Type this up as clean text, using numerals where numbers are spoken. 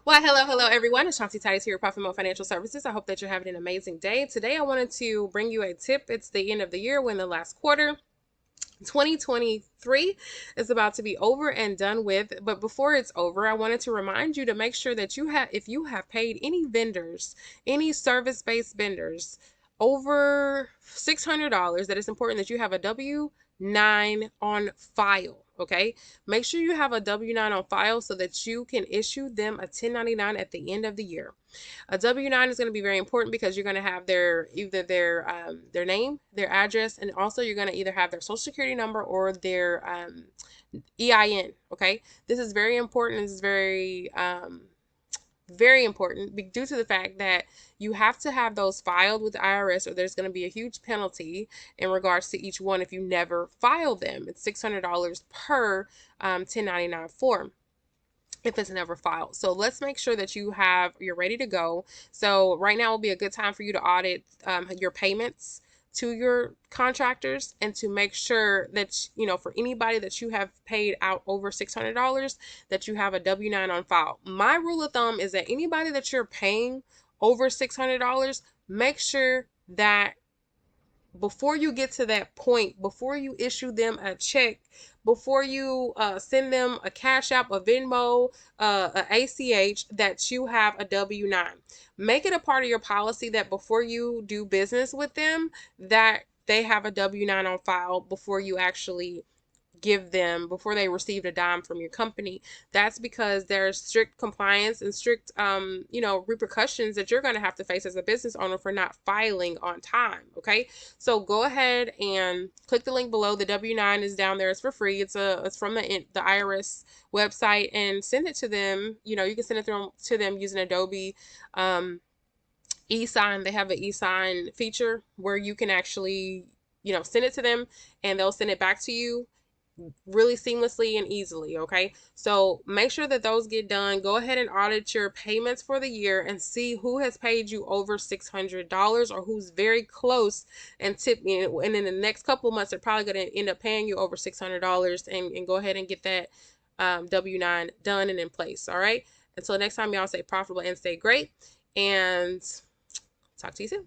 Well, hello everyone. It's Shanti Titus here at Profit Mo Financial Services. I hope that you're having an amazing day. Today, I wanted to bring you a tip. It's the end of the year. We're in the last quarter. 2023 is about to be over and done with, but before it's over, I wanted to remind you to make sure that if you have paid any vendors, any service-based vendors over $600, that it's important that you have a W-9 on file. Okay, make sure you have a W-9 on file so that you can issue them a 1099 at the end of the year. A W-9 is going to be very important because you're going to have their name, their address, and also you're going to either have their social security number or their EIN. Okay, this is very important. This is very important due to the fact that you have to have those filed with the IRS, or there's going to be a huge penalty in regards to each one if you never file them. It's $600 per 1099 form if it's never filed. So let's make sure that you're ready to go. So right now will be a good time for you to audit your payments to your contractors and to make sure that, for anybody that you have paid out over $600, that you have a W-9 on file. My rule of thumb is that anybody that you're paying over $600, make sure that before you get to that point, before you issue them a check, before you send them a Cash App, a Venmo, a ACH, that you have a W-9. Make it a part of your policy that before you do business with them, that they have a W-9 on file before you actually before they received a dime from your company. That's because there's strict compliance and strict repercussions that you're going to have to face as a business owner for not filing on time. Okay, so go ahead and click the link below. The W-9 is down there. It's for free. It's from the IRS website, and send it to them. You can send it to them using Adobe e-sign. They have an e-sign feature where you can actually send it to them and they'll send it back to you really seamlessly and easily. Okay, so make sure that those get done. Go ahead and audit your payments for the year and see who has paid you over $600 or who's very close and tip me. And in the next couple of months, they're probably going to end up paying you over $600, and go ahead and get that W-9 done and in place. All right, until next time, y'all, stay profitable and stay great, and talk to you soon.